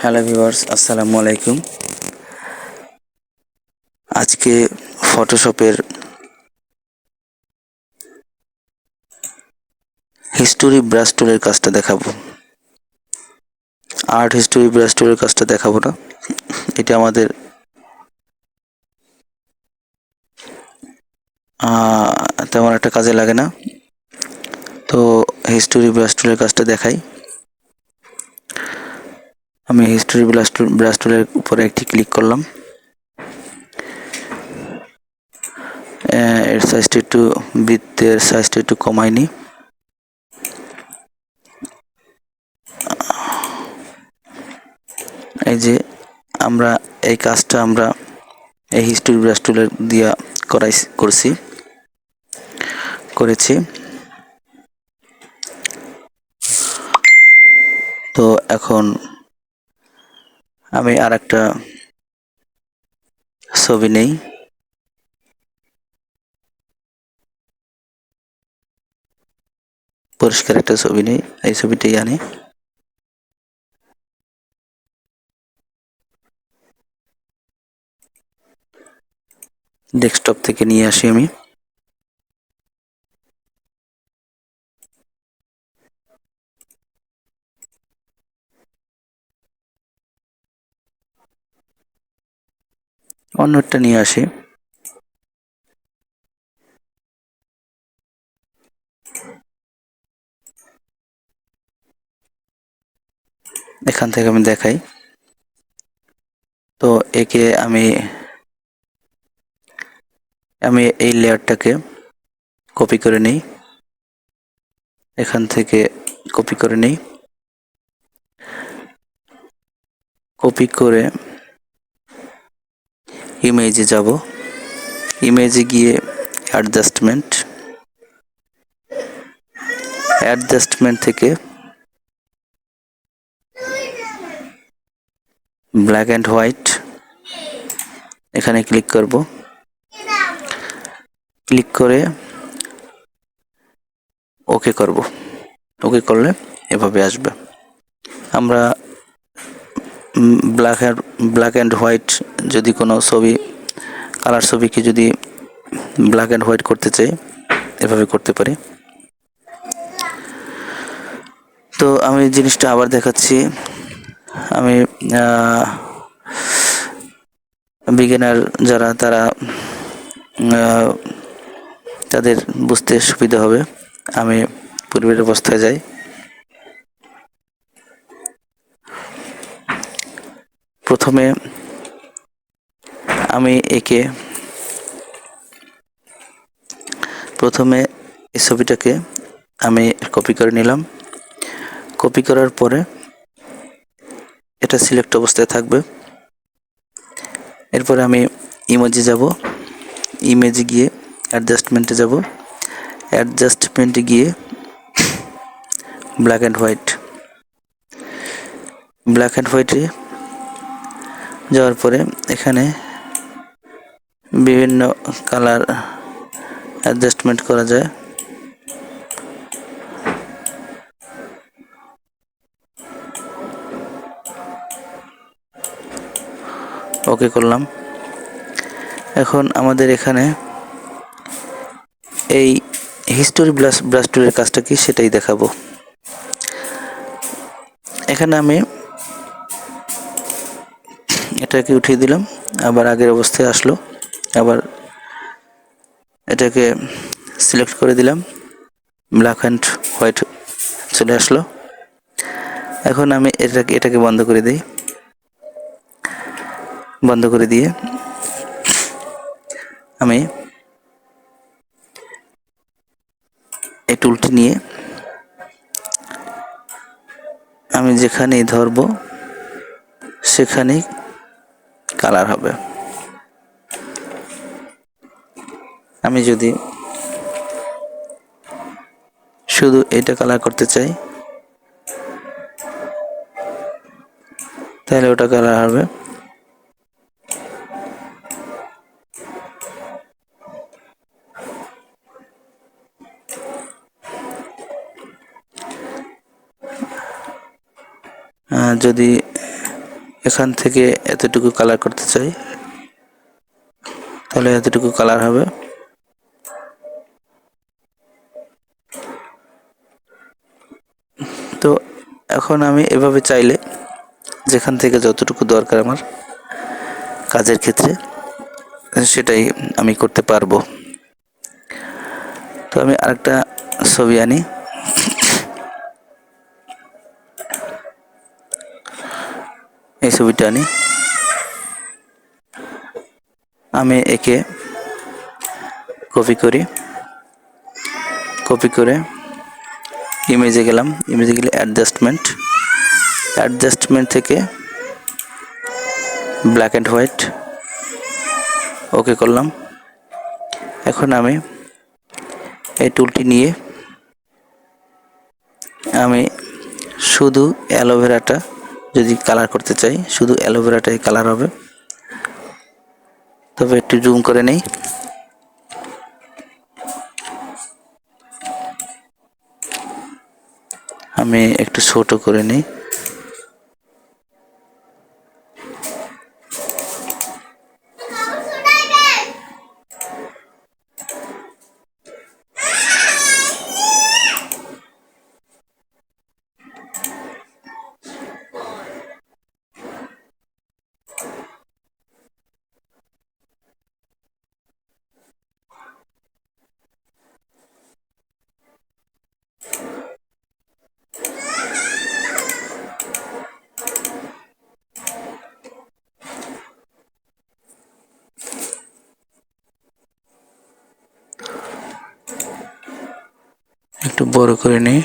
Hello viewers, আসসালামু আলাইকুম। আজকে ফটোশপের হিস্টোরি ব্রাশ টুলের কাজটা দেখাবো। আর্ট হিস্টোরি ব্রাশ টুলের কাজটা দেখাবো না, এটা আমাদের তেমন একটা কাজে লাগে না। তো হিস্টোরি ব্রাশ টুলের কাজটা দেখাই। আমি হিস্টোরি ব্রাশ টুলের উপরে একটি ক্লিক করলাম। এর সাইজটা একটু, বৃত্তের সাইজটা একটু কমাই নি। এই যে আমরা এই কাজটা আমরা এই হিস্টোরি ব্রাশ টুলের দিয়া করেছি। তো এখন আমি আর একটা ছবি নেই। পরিষ্কার একটা ছবি নেই, এই ছবিটাই আনি। ডেস্কটপ থেকে নিয়ে আসি আমি। অন্যটা নিয়ে আসি। এখান থেকে আমি দেখাই। তো একে আমি এই লেয়ারটাকে কপি করে নিই, এখান থেকে কপি করে নিই। কপি করে ইমেজে যাব, ইমেজে গিয়ে অ্যাডজাস্টমেন্ট থেকে ব্ল্যাক অ্যান্ড হোয়াইট এখানে ক্লিক করব। ক্লিক করে ওকে করব। ওকে করলে এভাবে আসবে। আমরা ব্ল্যাক অ্যান্ড হোয়াইট যদি কোনো ছবি, কালার ছবিকে যদি ব্ল্যাক অ্যান্ড হোয়াইট করতে চাই, এভাবে করতে পারি। তো আমি জিনিসটা আবার দেখাচ্ছি। আমি বিগিনার যারা, তাদের বুঝতে সুবিধা হবে। আমি পূর্বের অবস্থায় যাই। প্রথমে আমি এই ছবিটাকে আমি কপি করে নিলাম। কপি করার পরে এটা সিলেক্ট অবস্থায় থাকবে। এরপরে আমি ইমেজে যাব, ইমেজে গিয়ে অ্যাডজাস্টমেন্টে যাব, অ্যাডজাস্টমেন্টে গিয়ে ব্ল্যাক অ্যান্ড হোয়াইটে যাওয়ার পরে এখানে বিভিন্ন কালার অ্যাডজাস্টমেন্ট করা যায়। ওকে করলাম। এখন আমাদের এখানে এই হিস্টোরি ব্রাশ টুলের কাজটা কি সেটাই দেখাবো। এখানে আমি এটাকে উঠিয়ে দিলাম, আবার আগের অবস্থায় আসলো। আবার এটাকে সিলেক্ট করে দিলাম, ব্ল্যাক অ্যান্ড হোয়াইট চলে আসলো। এখন আমি এটাকে বন্ধ করে দিই। বন্ধ করে দিয়ে আমি এই টুলটি নিয়ে আমি যেখানেই ধরবো সেখানেই কালার হবে। আমি যদি শুধু এটা কালার করতে চাই তাহলে ওটা কালার হবে। যদি এখান থেকে এতটুকু কালার করতে চাই, তাহলে এতটুকু কালার হবে। তো এখন আমি এভাবে চাইলে যেখান থেকে যতটুকু দরকার আমার কাজের ক্ষেত্রে সেটাই আমি করতে পারবো। তো আমি আরেকটা ছবি আনি, এই ছবিটা আনি, আমি একে কপি করে ইমেজে গেলাম, ইমেজে গেলে অ্যাডজাস্টমেন্ট থেকে ব্ল্যাক অ্যান্ড হোয়াইট ওকে করলাম। এখন আমি এই টুলটি নিয়ে আমি শুধু অ্যালোভেরাটা যদি কালার করতে চাই, শুধু অ্যালোভেরাটাই কালার হবে। তবে একটু জুম করে নেই, আমি একটু ছোট করে নিই। একটু বড় করে নিই।